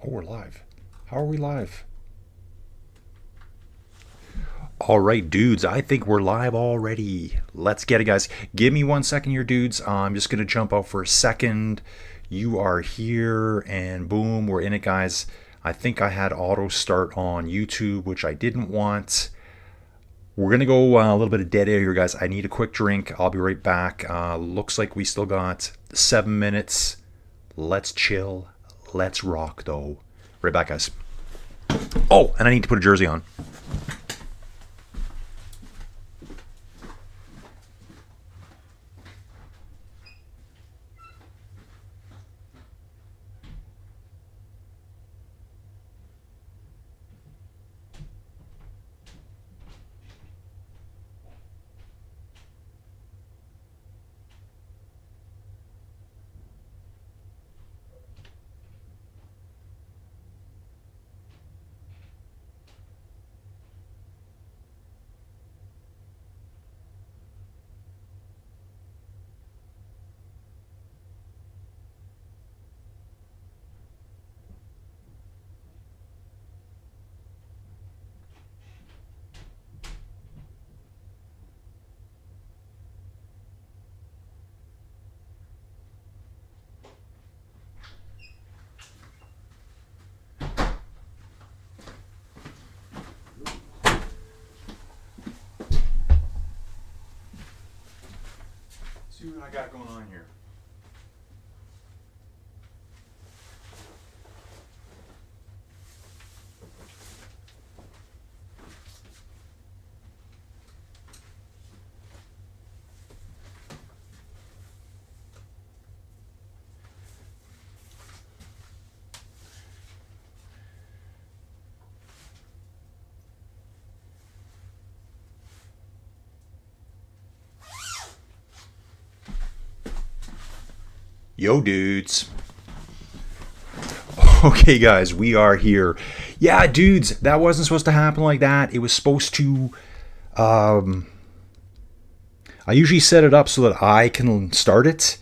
Oh, we're live. How are we live? All right, dudes, I think we're live already. Let's get it, guys. Give me 1 second here, dudes. I'm just going to jump out for a second. You are here, and boom, we're in it, guys. I think I had auto start on YouTube, which I didn't want. We're going to go a little bit of dead air here, guys. I need a quick drink. I'll be right back. Looks like we still got 7 minutes. Let's chill. Let's rock, though. Right back, guys. Oh, and I need to put a jersey on. See what I got going on here. Yo, dudes. Okay, guys, we are here. Yeah, dudes, that wasn't supposed to happen like that. It was supposed to. I usually set it up so that I can start it.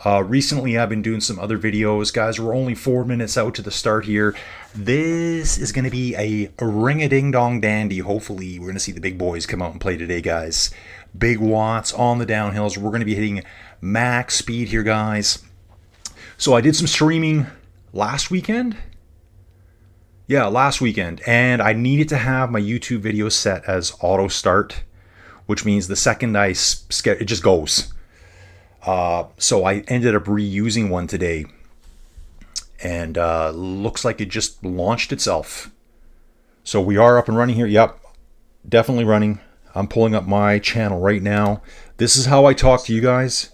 Recently, I've been doing some other videos. Guys, we're only 4 minutes out to the start here. This is going to be a ring-a-ding-dong dandy. Hopefully, we're going to see the big boys come out and play today, guys. Big watts on the downhills. We're going to be hitting max speed here, guys. So I did some streaming last weekend. Yeah, last weekend. And I needed to have my YouTube video set as auto start, which means the second it just goes. So I ended up reusing one today, and looks like it just launched itself. So we are up and running here. Yep, definitely running. I'm pulling up my channel right now. This is how I talk to you guys.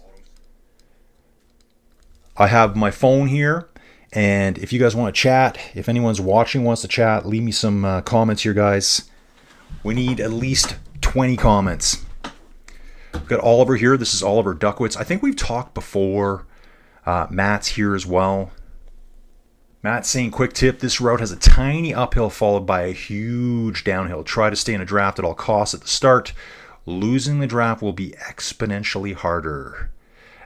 I have my phone here, and if you guys want to chat, if anyone's watching wants to chat, leave me some comments here, guys. We need at least 20 comments. We've got Oliver here. This is Oliver Duckwitz. I think we've talked before. Matt's here as well. Matt's saying, quick tip, this route has a tiny uphill followed by a huge downhill. Try to stay in a draft at all costs at the start. Losing the draft will be exponentially harder.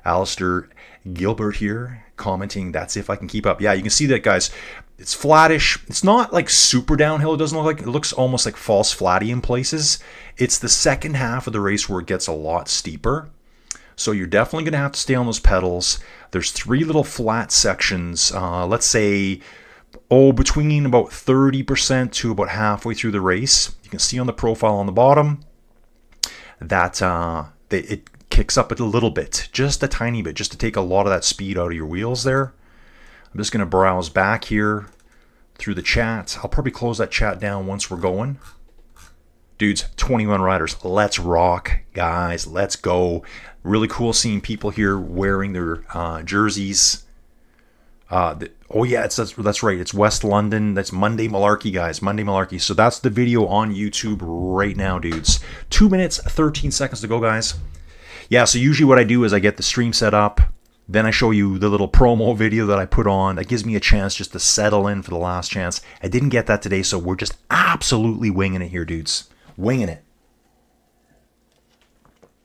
Alistair Gilbert here commenting, that's if I can keep up. Yeah, you can see that, guys. It's flattish. It's not like super downhill. It doesn't look like, it looks almost like false flatty in places. It's the second half of the race where it gets a lot steeper. So you're definitely going to have to stay on those pedals. There's 3 little flat sections, let's say, between about 30% to about halfway through the race. You can see on the profile on the bottom that it kicks up a little bit, just a tiny bit, just to take a lot of that speed out of your wheels there. I'm just going to browse back here through the chat. I'll probably close that chat down once we're going. Dudes, 21 riders. Let's rock, guys. Let's go. Really cool seeing people here wearing their jerseys. Oh, yeah, that's right. It's West London. That's Monday Malarkey, guys. Monday Malarkey. So that's the video on YouTube right now, dudes. 2 minutes, 13 seconds to go, guys. Yeah, so usually what I do is I get the stream set up. Then I show you the little promo video that I put on. That gives me a chance just to settle in for the last chance. I didn't get that today, so we're just absolutely winging it here, dudes. Winging it.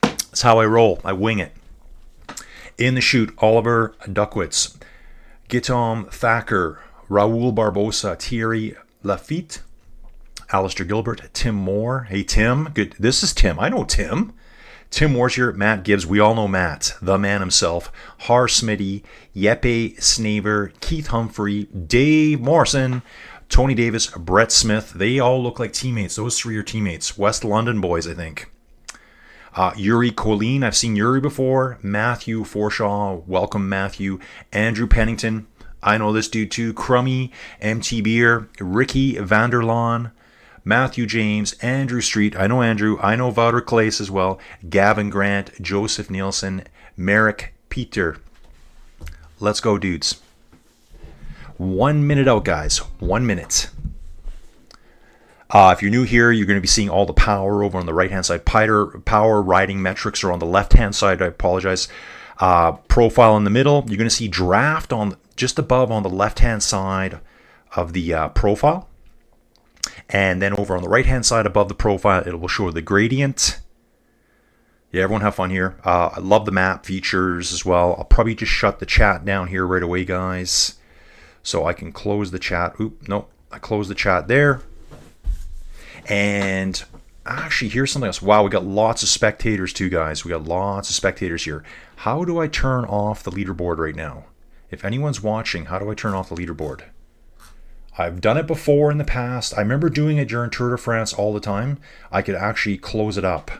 That's how I roll. I wing it. In the chute, Oliver Duckwitz. Gitom Thacker. Raul Barbosa, Thierry Lafitte, Alistair Gilbert, Tim Moore. Hey, Tim. Good. This is Tim. I know Tim. Tim Moore's here. Matt Gibbs. We all know Matt, the man himself. Har Smitty, Jeppe Snaver, Keith Humphrey, Dave Morrison, Tony Davis, Brett Smith. They all look like teammates. Those three are teammates. West London boys, I think. Yuri Colleen. I've seen Yuri before. Matthew Forshaw. Welcome, Matthew. Andrew Pennington. I know this dude too. Crummy, MT Beer, Ricky Vanderlaan, Matthew James, Andrew Street. I know Andrew. I know Wouter Claes as well. Gavin Grant, Joseph Nielsen, Merrick Peter. Let's go, dudes. 1 minute out, guys. 1 minute. If you're new here, you're going to be seeing all the power over on the right-hand side. Power riding metrics are on the left-hand side. I apologize. Profile in the middle. You're going to see draft on just above on the left-hand side of the profile. And then over on the right-hand side above the profile, it will show the gradient. Yeah, everyone have fun here. I love the map features as well. I'll probably just shut the chat down here right away, guys. So I can close the chat. Oop, no, I closed the chat there. And actually, here's something else. Wow, we got lots of spectators too, guys. We got lots of spectators here. How do I turn off the leaderboard right now? If anyone's watching, how do I turn off the leaderboard? I've done it before in the past. I remember doing it during Tour de France all the time. I could actually close it up.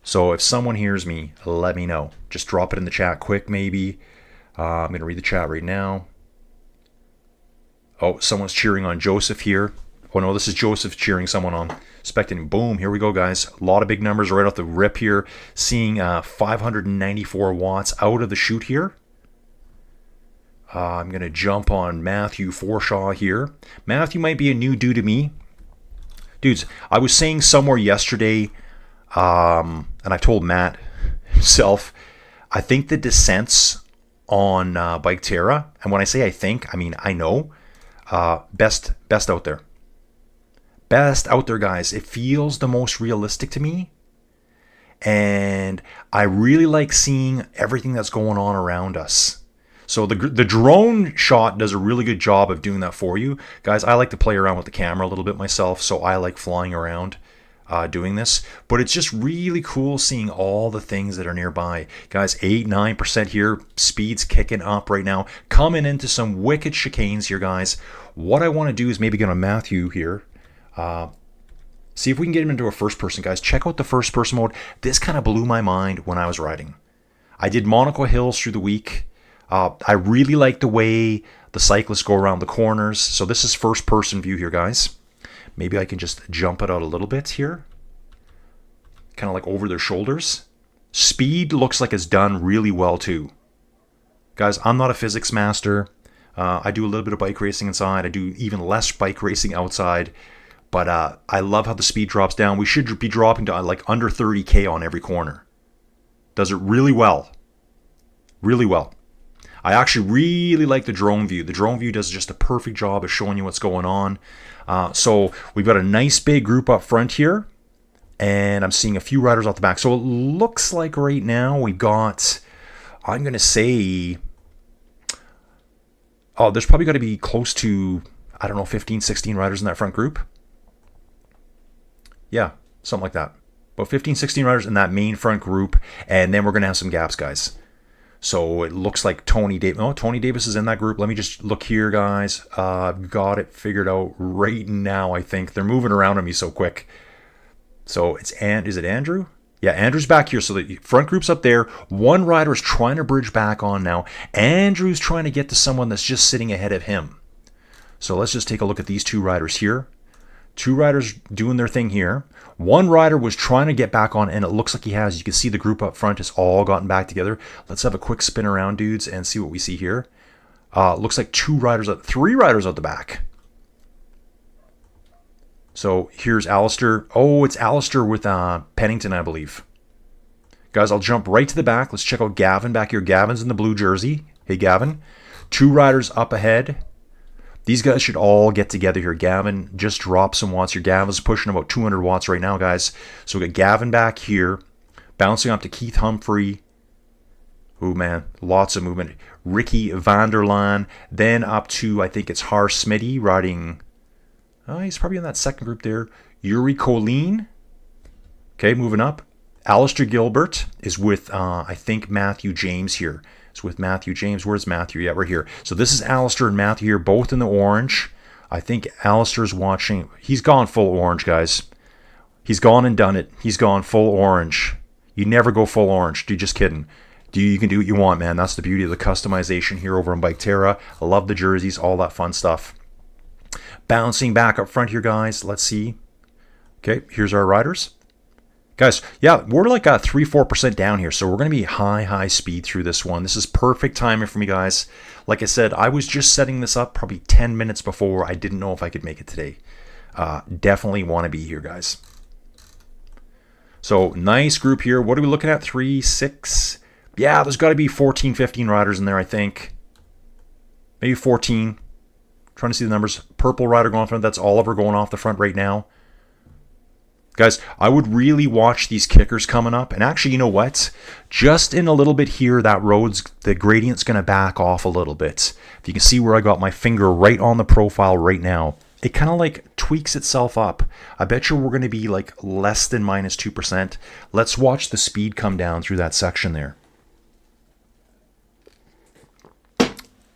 So if someone hears me, let me know. Just drop it in the chat quick, maybe. I'm going to read the chat right now. Oh, someone's cheering on Joseph here. Oh no, this is Joseph cheering someone on. Spectating. Boom, here we go, guys. A lot of big numbers right off the rip here. Seeing 594 watts out of the chute here. I'm going to jump on Matthew Forshaw here. Matthew might be a new dude to me. Dudes, I was saying somewhere yesterday, and I told Matt himself, I think the descents on Biketerra, and when I say I think, I mean I know, best out there. Best out there, guys. It feels the most realistic to me. And I really like seeing everything that's going on around us. So the drone shot does a really good job of doing that for you. Guys, I like to play around with the camera a little bit myself, so I like flying around doing this. But it's just really cool seeing all the things that are nearby. Guys, 8-9% here. Speed's kicking up right now. Coming into some wicked chicanes here, guys. What I want to do is maybe get on Matthew here. See if we can get him into a first person, guys. Check out the first person mode. This kind of blew my mind when I was riding. I did Monaco Hills through the week. I really like the way the cyclists go around the corners. So this is first person view here, guys. Maybe I can just jump it out a little bit here. Kind of like over their shoulders. Speed looks like it's done really well too. Guys, I'm not a physics master. I do a little bit of bike racing inside. I do even less bike racing outside. But I love how the speed drops down. We should be dropping to like under 30K on every corner. Does it really well. Really well. I actually really like the drone view. The drone view does just a perfect job of showing you what's going on. So we've got a nice big group up front here. And I'm seeing a few riders off the back. So it looks like right now we've got, I'm going to say, oh, there's probably got to be close to, I don't know, 15, 16 riders in that front group. Yeah, something like that. About 15, 16 riders in that main front group. And then we're going to have some gaps, guys. So it looks like Tony Davis. Oh, Tony Davis is in that group. Let me just look here, guys. I've got it figured out right now, I think. They're moving around on me so quick. So is it Andrew? Yeah, Andrew's back here. So the front group's up there. One rider is trying to bridge back on now. Andrew's trying to get to someone that's just sitting ahead of him. So let's just take a look at these two riders here. Two riders doing their thing here. One rider was trying to get back on, and it looks like he has. You can see the group up front has all gotten back together. Let's have a quick spin around, dudes, and see what we see here. Looks like three riders out the back. So here's Alistair. Oh, it's Alistair with Pennington, I believe. Guys, I'll jump right to the back. Let's check out Gavin back here. Gavin's in the blue jersey. Hey, Gavin. Two riders up ahead. These guys should all get together here. Gavin just dropped some watts here. Gavin's pushing about 200 watts right now, guys. So we got Gavin back here, bouncing up to Keith Humphrey. Oh man, lots of movement. Ricky van der Laan, then up to, I think it's Har Smitty riding. Oh, he's probably in that second group there. Yuri Colleen. Okay, moving up. Alistair Gilbert is with, I think, Matthew James here. It's with Matthew James. Where's Matthew? Yeah, we're here. So this is Alistair and Matthew here, both in the orange. I think Alistair's watching. He's gone full orange, guys. He's gone and done it. He's gone full orange. You never go full orange. Dude, just kidding. You can do what you want, man. That's the beauty of the customization here over on Biketerra. I love the jerseys, all that fun stuff. Bouncing back up front here, guys. Let's see. Okay, here's our riders. Guys, yeah, we're like 3-4% down here, so we're going to be high speed through this one. This is perfect timing for me, guys. Like I said, I was just setting this up probably 10 minutes before. I didn't know if I could make it today. Definitely want to be here, guys. So, nice group here. What are we looking at? 3, 6? Yeah, there's got to be 14, 15 riders in there, I think. Maybe 14. Trying to see the numbers. Purple rider going off the front. That's Oliver going off the front right now. Guys, I would really watch these kickers coming up. And actually, you know what? Just in a little bit here, the gradient's going to back off a little bit. If you can see where I got my finger right on the profile right now, it kind of like tweaks itself up. I bet you we're going to be like less than -2%. Let's watch the speed come down through that section there.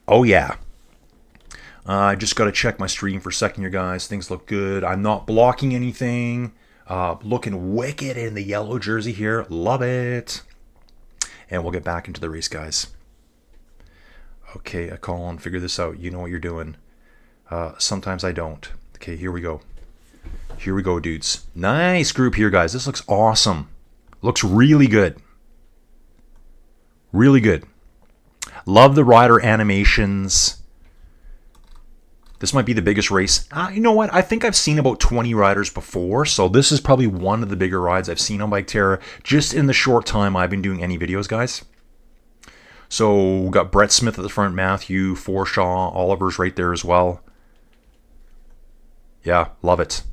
Oh, yeah. I just got to check my stream for a second here, guys. Things look good. I'm not blocking anything. Looking wicked in the yellow jersey here. Love it. And we'll get back into the race, guys. Okay, Colin, figure this out. You know what you're doing. Sometimes I don't. Okay, here we go. Here we go, dudes. Nice group here, guys. This looks awesome. Looks really good. Really good. Love the rider animations. This might be the biggest race. You know what? I think I've seen about 20 riders before, so this is probably one of the bigger rides I've seen on Biketerra just in the short time I've been doing any videos, guys. So, we've got Brett Smith at the front, Matthew, Forshaw, Oliver's right there as well. Yeah, love it.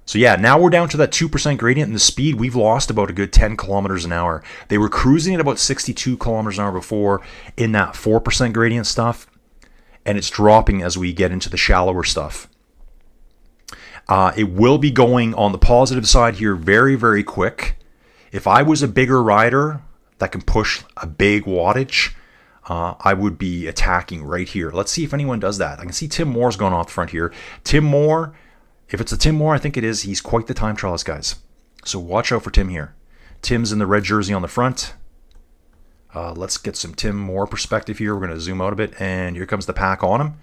So yeah, now we're down to that 2% gradient, and the speed, we've lost about a good 10 kilometers an hour. They were cruising at about 62 kilometers an hour before in that 4% gradient stuff. And it's dropping as we get into the shallower stuff. It will be going on the positive side here very quick. If I was a bigger rider that can push a big wattage, I would be attacking right here. Let's see if anyone does that. I can see Tim Moore's going off the front here. Tim Moore, if it's a Tim Moore, I think it is. He's quite the time trialist, guys. So watch out for Tim here. Tim's in the red jersey on the front. Let's get some Tim Moore perspective here. We're going to zoom out a bit, and here comes the pack on him.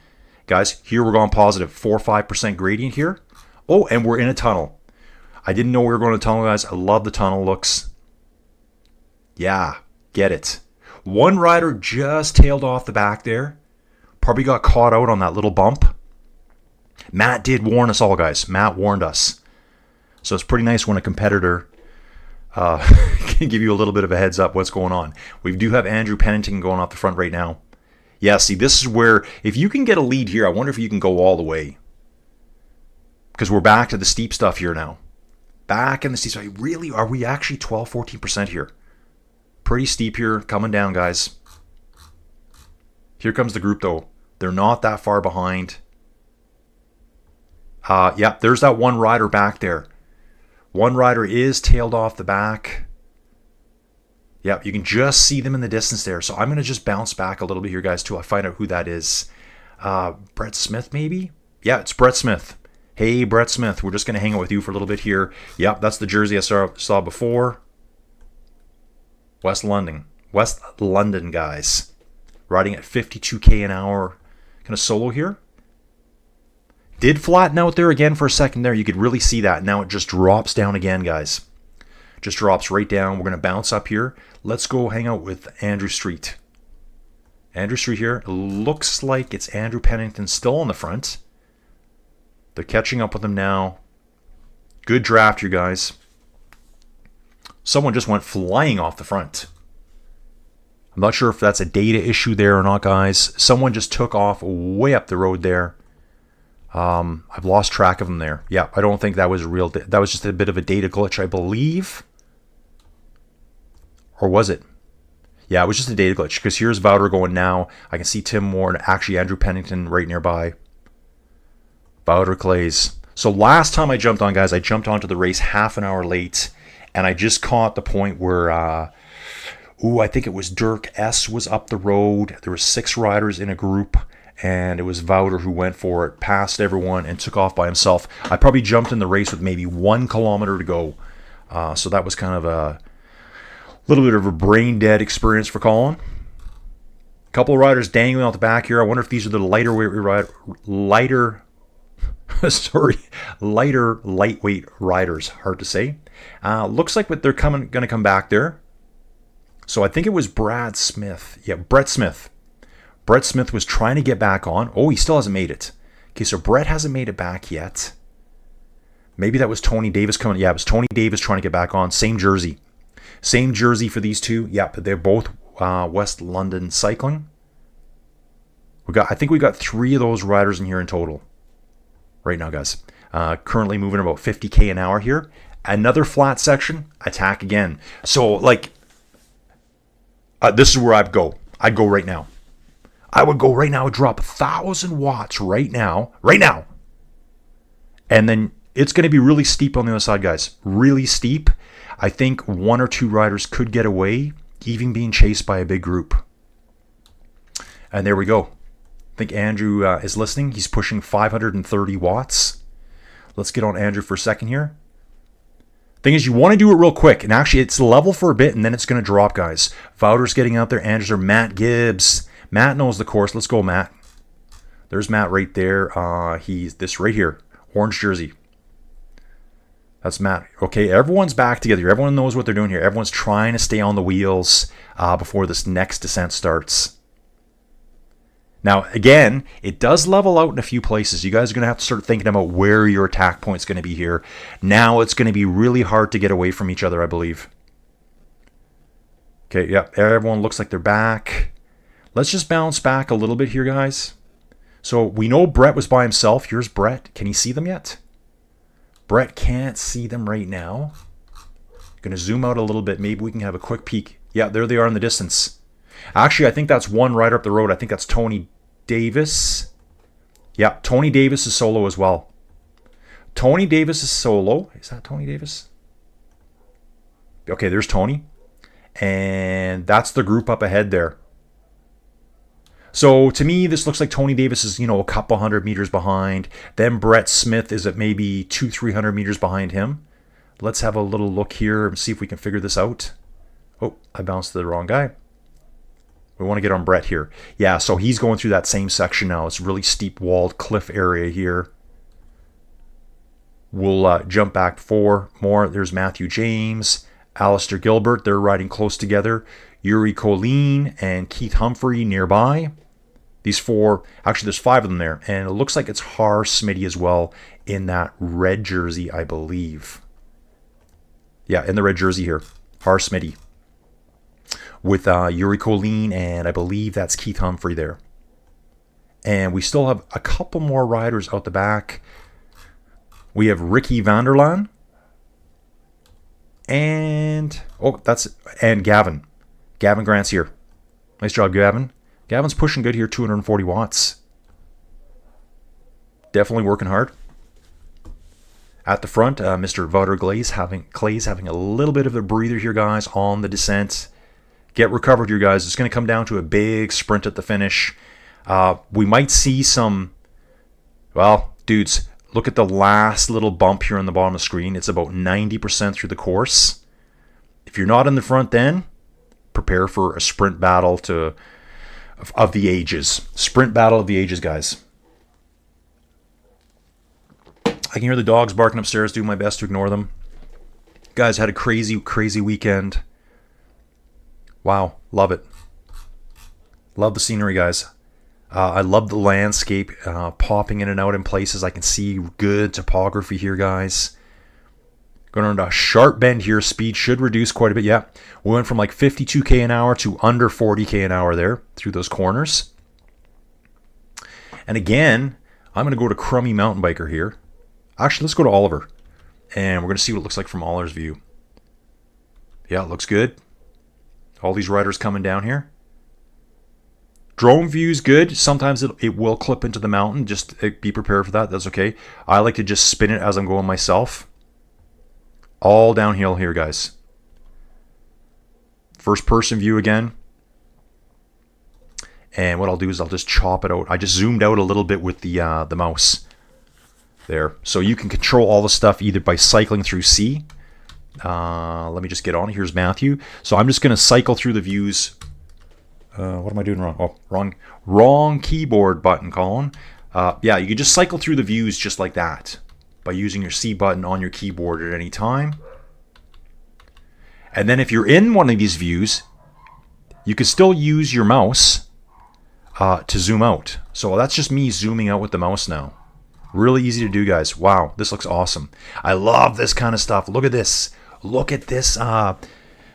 Guys, here we're going positive. 4-5% gradient here. Oh, and we're in a tunnel. I didn't know we were going to tunnel, guys. I love the tunnel looks. Yeah, get it. One rider just tailed off the back there. Probably got caught out on that little bump. Matt did warn us all, guys. Matt warned us. So it's pretty nice when a competitor can give you a little bit of a heads up what's going on. We do have Andrew Pennington going off the front right now. Yeah, see, this is where, if you can get a lead here, I wonder if you can go all the way. Because we're back to the steep stuff here now. Back in the steep stuff. Really, are we actually 12-14% here? Pretty steep here, coming down, guys. Here comes the group, though. They're not that far behind. Yeah, there's that one rider back there. One rider is tailed off the back. Yep, you can just see them in the distance there. So I'm going to just bounce back a little bit here, guys, till I find out who that is. Brett Smith, maybe? Yeah, it's Brett Smith. Hey, Brett Smith, we're just going to hang out with you for a little bit here. Yep, that's the jersey I saw before. West London, guys. Riding at 52k an hour. Kind of solo here. Did flatten out there again for a second there. You could really see that. Now it just drops down again, guys. Just drops right down. We're going to bounce up here. Let's go hang out with Andrew Street. Andrew Street here. It looks like it's Andrew Pennington still on the front. They're catching up with him now. Good draft, you guys. Someone just went flying off the front. I'm not sure if that's a data issue there or not, guys. Someone just took off way up the road there. I've lost track of them there. Yeah, I don't think that was real. That was just a bit of a data glitch, I believe. Or was it? Yeah, it was just a data glitch because here's Wouter going now. I can see Tim Moore and actually Andrew Pennington right nearby. Wouter Clays. So last time I jumped on, guys, I jumped onto the race half an hour late, and I just caught the point where, I think it was Dirk S. was up the road. There were 6 riders in a group, and it was Wouter who went for it, passed everyone, and took off by himself. I probably jumped in the race with maybe 1 kilometer to go. So that was kind of a little bit of a brain-dead experience for Colin. A couple of riders dangling out the back here. I wonder if these are the lighter lightweight riders. Hard to say. Looks like they're going to come back there. So I think it was Brad Smith. Yeah, Brett Smith. Brett Smith was trying to get back on. Oh, he still hasn't made it. Okay, so Brett hasn't made it back yet. Maybe that was Tony Davis coming. Yeah, it was Tony Davis trying to get back on. Same jersey. Same jersey for these two. Yep, they're both West London Cycling. I think we got 3 of those riders in here in total. Right now, guys. Currently moving about 50k an hour here. Another flat section. Attack again. So, like, this is where I'd go. I'd go right now. I would go right now. I'd drop 1,000 watts right now. Right now. And then it's going to be really steep on the other side, guys. Really steep. I think 1 or 2 riders could get away, even being chased by a big group. And there we go. I think Andrew is listening. He's pushing 530 watts. Let's get on Andrew for a second here. Thing is, you want to do it real quick. And actually, it's level for a bit, and then it's going to drop, guys. Wouter's getting out there. Andrew's there. Matt Gibbs. Matt knows the course. Let's go, Matt. There's Matt right there. He's this right here. Orange jersey. That's Matt. Okay, everyone's back together. Everyone knows what they're doing here. Everyone's trying to stay on the wheels before this next descent starts. Now, again, it does level out in a few places. You guys are going to have to start thinking about where your attack point's going to be here. Now it's going to be really hard to get away from each other, I believe. Okay, yep, everyone looks like they're back. Let's just bounce back a little bit here, guys. So we know Brett was by himself. Here's Brett. Can you see them yet? Brett can't see them right now. Going to zoom out a little bit. Maybe we can have a quick peek. Yeah, there they are in the distance. Actually, I think that's one rider up the road. I think that's Tony Davis. Yeah, Tony Davis is solo as well. Tony Davis is solo. Is that Tony Davis? Okay, there's Tony. And that's the group up ahead there. So to me, this looks like Tony Davis is, a couple 100 meters behind. Then Brett Smith is at maybe 200-300 meters behind him. Let's have a little look here and see if we can figure this out. Oh, I bounced to the wrong guy. We want to get on Brett here. Yeah, so he's going through that same section now. It's a really steep walled cliff area here. We'll jump back 4 more. There's Matthew James, Alistair Gilbert. They're riding close together. Yuri Colleen and Keith Humphrey nearby. These 4, actually there's 5 of them there. And it looks like it's Har Smitty as well in that red jersey, I believe. Yeah, in the red jersey here. Har Smitty. With Yuri Colleen, and I believe that's Keith Humphrey there. And we still have a couple more riders out the back. We have Ricky Vanderlaan. And Gavin. Gavin Grant's here. Nice job, Gavin. Gavin's pushing good here, 240 watts. Definitely working hard. At the front, Mr. Wouter Clay's having a little bit of a breather here, guys, on the descent. Get recovered here, guys. It's going to come down to a big sprint at the finish. We might see some... Well, dudes, look at the last little bump here on the bottom of the screen. It's about 90% through the course. If you're not in the front then, prepare for a sprint battle of the ages. Sprint battle of the ages, guys. I can hear the dogs barking upstairs. Do my best to ignore them. Guys, had a crazy, crazy weekend. Wow, love it. Love the scenery, guys. I love the landscape, popping in and out in places. I can see good topography here, guys. Going around a sharp bend here. Speed should reduce quite a bit. Yeah, we went from like 52k an hour to under 40k an hour there through those corners. And again, I'm going to go to Crummy Mountain Biker here. Actually, let's go to Oliver. And we're going to see what it looks like from Oliver's view. Yeah, it looks good. All these riders coming down here. Drone view's good. Sometimes it will clip into the mountain. Just be prepared for that. That's okay. I like to just spin it as I'm going myself. All downhill here, guys. First person view again. And what I'll do is I'll just chop it out. I just zoomed out a little bit with the mouse. There. So you can control all the stuff either by cycling through C. Let me just get on. Here's Matthew. So I'm just going to cycle through the views. What am I doing wrong? Oh, wrong keyboard button, Colin. Yeah, you can just cycle through the views just like that by using your C button on your keyboard at any time. And then if you're in one of these views, you can still use your mouse to zoom out. So that's just me zooming out with the mouse now. Really easy to do, guys. Wow, this looks awesome. I love this kind of stuff. Look at this. Look at this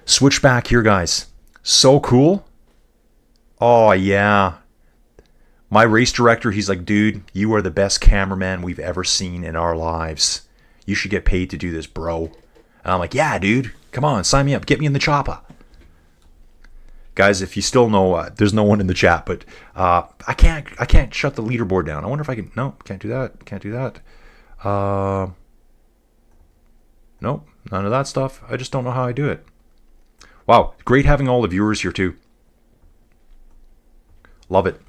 switchback here, guys. So cool. Oh, yeah. My race director, he's like, dude, you are the best cameraman we've ever seen in our lives. You should get paid to do this, bro. And I'm like, yeah, dude. Come on, sign me up. Get me in the chopper. Guys, if you still know, there's no one in the chat, but I can't shut the leaderboard down. I wonder if I can. No, can't do that. Can't do that. Nope, none of that stuff. I just don't know how I do it. Wow, great having all the viewers here too. Love it.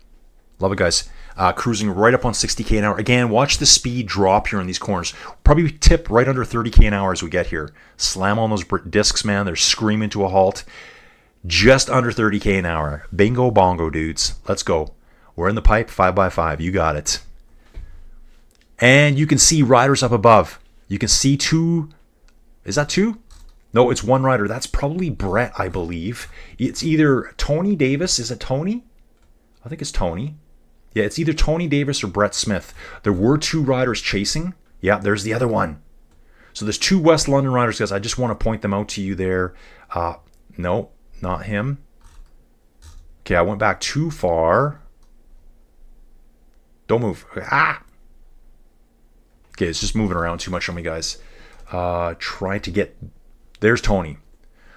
Love it, guys. Cruising right up on 60k an hour. Again, watch the speed drop here in these corners. Probably tip right under 30k an hour as we get here. Slam on those discs, man. They're screaming to a halt. Just under 30k an hour. Bingo bongo, dudes. Let's go. We're in the pipe, 5x5. You got it. And you can see riders up above. You can see two. Is that two? No, it's one rider. That's probably Brett, I believe. It's either Tony Davis. Is it Tony? I think it's Tony. Yeah, it's either Tony Davis or Brett Smith. There were two riders chasing. Yeah, there's the other one. So there's two West London riders, guys. I just want to point them out to you there. No, not him. Okay, I went back too far. Don't move. Ah! Okay, it's just moving around too much on me, guys. Try to get... There's Tony.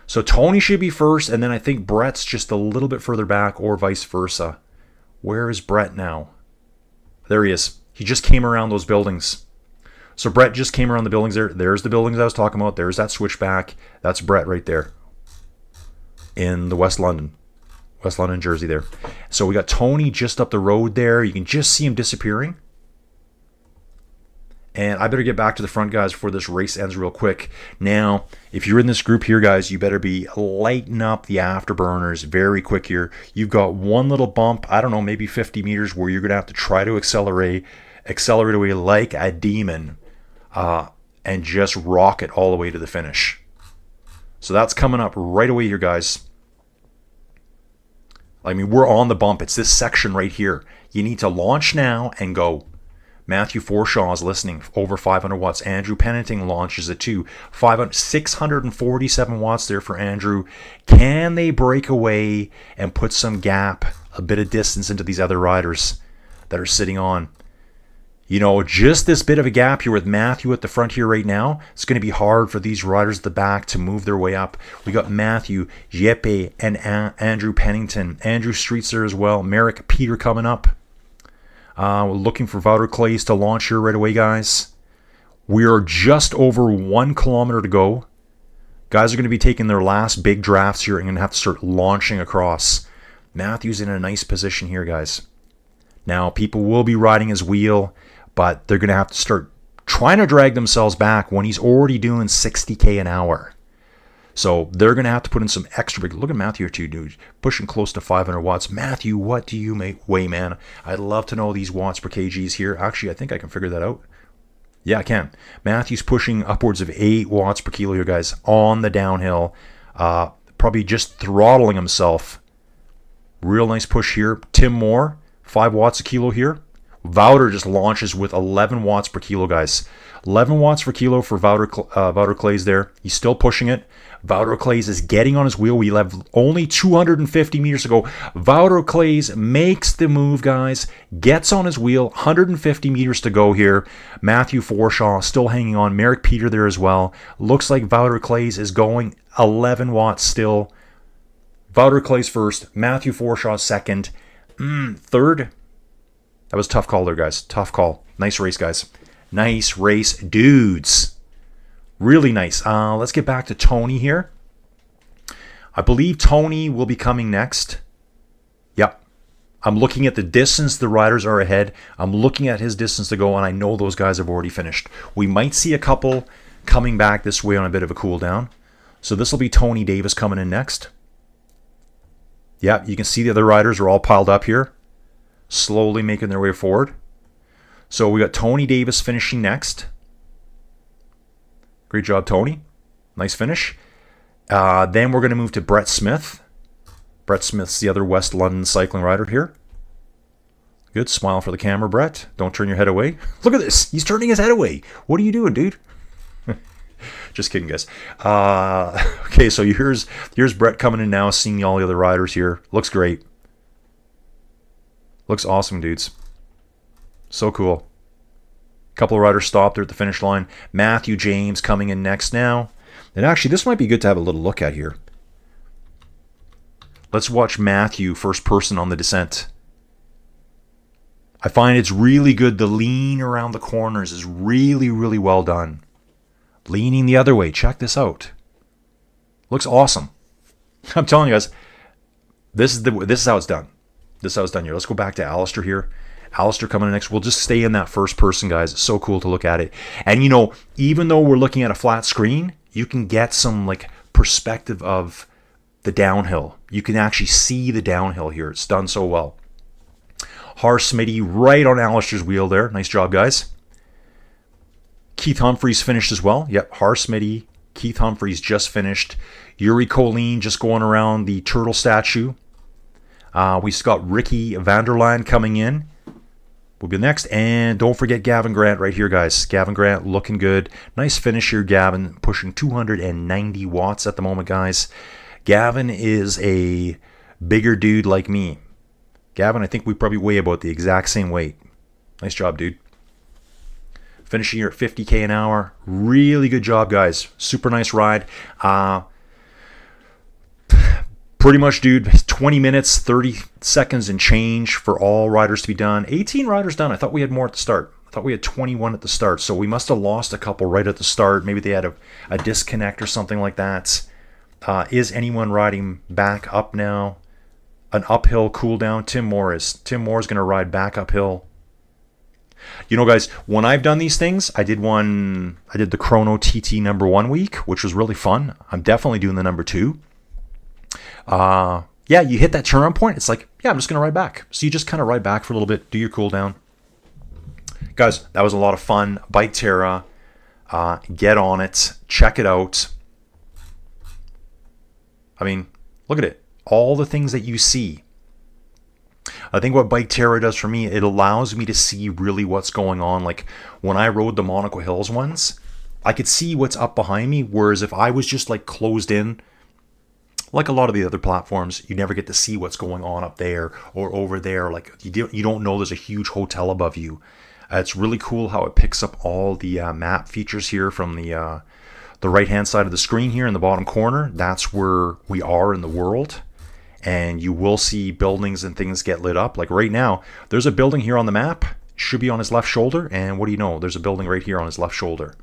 So Tony should be first, and then I think Brett's just a little bit further back, or vice versa. Where is Brett now? There he is. He just came around those buildings. So Brett just came around the buildings there. There's the buildings I was talking about. There's that switchback. That's Brett right there. In the West London, Jersey there. So we got Tony just up the road there. You can just see him disappearing. And I better get back to the front, guys, before this race ends real quick. Now, if you're in this group here, guys, you better be lighting up the afterburners very quick here. You've got one little bump, I don't know, maybe 50 meters, where you're going to have to try to accelerate away like a demon, and just rock it all the way to the finish. So that's coming up right away here, guys. I mean, we're on the bump. It's this section right here. You need to launch now and go. Matthew Forshaw is listening, over 500 watts. Andrew Pennington launches at 647 watts there for Andrew. Can they break away and put some gap, a bit of distance into these other riders that are sitting on? You know, just this bit of a gap here with Matthew at the front here right now. It's going to be hard for these riders at the back to move their way up. We got Matthew, Jeppe, and Andrew Pennington. Andrew Street's there as well. Merrick Peter coming up. We're looking for Wouter Clays to launch here right away, guys. We are just over 1 kilometer to go. Guys are going to be taking their last big drafts here and going to have to start launching across. Matthew's in a nice position here, guys. Now, people will be riding his wheel, but they're going to have to start trying to drag themselves back when he's already doing 60k an hour. So they're going to have to put in some extra big... Look at Matthew too, dude. Pushing close to 500 watts. Matthew, what do you weigh, man? I'd love to know these watts per kgs here. Actually, I think I can figure that out. Yeah, I can. Matthew's pushing upwards of 8 watts per kilo here, guys, on the downhill. Probably just throttling himself. Real nice push here. Tim Moore, 5 watts a kilo here. Wouter just launches with 11 watts per kilo, guys. 11 watts per kilo for Wouter Clays there. He's still pushing it. Wouter Clays is getting on his wheel. We have only 250 meters to go. Wouter Clays makes the move, guys. Gets on his wheel. 150 meters to go here. Matthew Forshaw still hanging on. Merrick Peter there as well. Looks like Wouter Clays is going 11 watts still. Wouter Klaes first. Matthew Forshaw second. Third. That was a tough call there, guys. Tough call. Nice race, guys. Nice race, dudes. Really nice. Let's get back to Tony here. I believe Tony will be coming next. Yep. I'm looking at the distance the riders are ahead. I'm looking at his distance to go, and I know those guys have already finished. We might see a couple coming back this way on a bit of a cool down. So this will be Tony Davis coming in next. Yeah, you can see the other riders are all piled up here, slowly making their way forward. So we got Tony Davis finishing next. Great job, Tony. Nice finish. Then we're going to move to Brett Smith. Brett Smith's the other West London cycling rider here. Good. Smile for the camera, Brett. Don't turn your head away. Look at this. He's turning his head away. What are you doing, dude? Just kidding, guys. Okay, so here's Brett coming in now, seeing all the other riders here. Looks great. Looks awesome, dudes. So cool. Couple of riders stopped there at the finish line. Matthew James coming in next now. And actually, this might be good to have a little look at here. Let's watch Matthew first person on the descent. I find it's really good. The lean around the corners is really, really well done. Leaning the other way. Check this out. Looks awesome. I'm telling you guys, this is how it's done. This is how it's done here. Let's go back to Alistair here. Alistair coming in next. We'll just stay in that first person, guys. It's so cool to look at it. And you know, even though we're looking at a flat screen, you can get some like perspective of the downhill. You can actually see the downhill here. It's done so well. Har Smitty right on Alistair's wheel there. Nice job, guys. Keith Humphreys finished as well. Yep, Har Smitty, Keith Humphreys just finished. Yuri Colleen just going around the turtle statue. We've got Ricky Vanderland coming in. We'll be next. And don't forget Gavin Grant right here, guys. Gavin Grant looking good. Nice finish here, Gavin. Pushing 290 watts at the moment, guys. Gavin is a bigger dude like me. Gavin, I think we probably weigh about the exact same weight. Nice job, dude. Finishing here at 50k an hour. Really good job, guys. Super nice ride. Pretty much, dude, 20 minutes, 30 seconds and change for all riders to be done. 18 riders done. I thought we had more at the start. I thought we had 21 at the start. So we must have lost a couple right at the start. Maybe they had a disconnect or something like that. Is anyone riding back up now? An uphill cool down. Tim Moore is. Tim Moore is going to ride back uphill. You know, guys, when I've done these things, I did the Chrono TT number 1 week, which was really fun. I'm definitely doing the number 2. Yeah, you hit that turn point. It's like, yeah, I'm just going to ride back. So you just kind of ride back for a little bit, do your cool down. Guys, that was a lot of fun. Biketerra, get on it. Check it out. I mean, look at it. All the things that you see. I think what Biketerra does for me, it allows me to see really what's going on. Like when I rode the Monaco Hills ones, I could see what's up behind me. Whereas if I was just like closed in, like a lot of the other platforms, you never get to see what's going on up there or over there. Like you don't know there's a huge hotel above you. It's really cool how it picks up all the map features here from the right-hand side of the screen here in the bottom corner. That's where we are in the world. And you will see buildings and things get lit up. Like right now, there's a building here on the map. Should be on his left shoulder. And what do you know? There's a building right here on his left shoulder.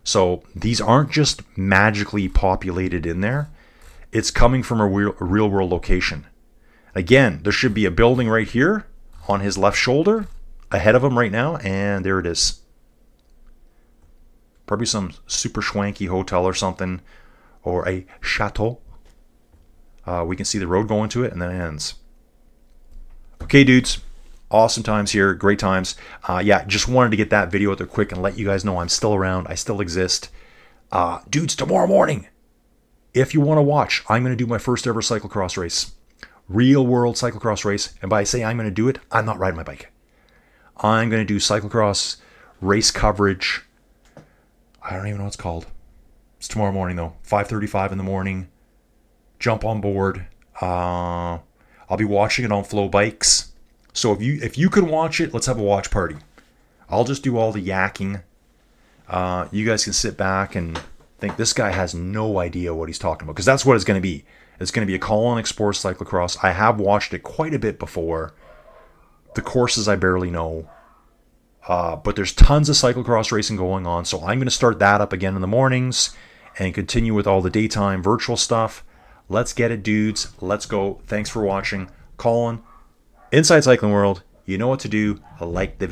So these aren't just magically populated in there. It's coming from a real world location. Again, there should be a building right here on his left shoulder ahead of him right now. And there it is. Probably some super schwanky hotel or something. Or a chateau. We can see the road going to it, and then it ends. Okay, dudes. Awesome times here. Great times. Yeah, just wanted to get that video out there quick and let you guys know I'm still around. I still exist. Dudes, tomorrow morning, if you want to watch, I'm going to do my first ever cyclocross race. Real world cyclocross race. And by saying I'm going to do it, I'm not riding my bike. I'm going to do cyclocross race coverage. I don't even know what it's called. It's tomorrow morning, though. 5:35 in the morning. Jump on board. I'll be watching it on Flow Bikes. So if you can watch it, let's have a watch party. I'll just do all the yakking. You guys can sit back and think this guy has no idea what he's talking about, because that's what it's going to be. It's going to be a Colin Explore cyclocross. I have watched it quite a bit before. The courses I barely know. But there's tons of cyclocross racing going on, so I'm going to start that up again in the mornings and continue with all the daytime virtual stuff. Let's get it, dudes. Let's go. Thanks for watching. Colin, Inside Cycling World, you know what to do. Like the video.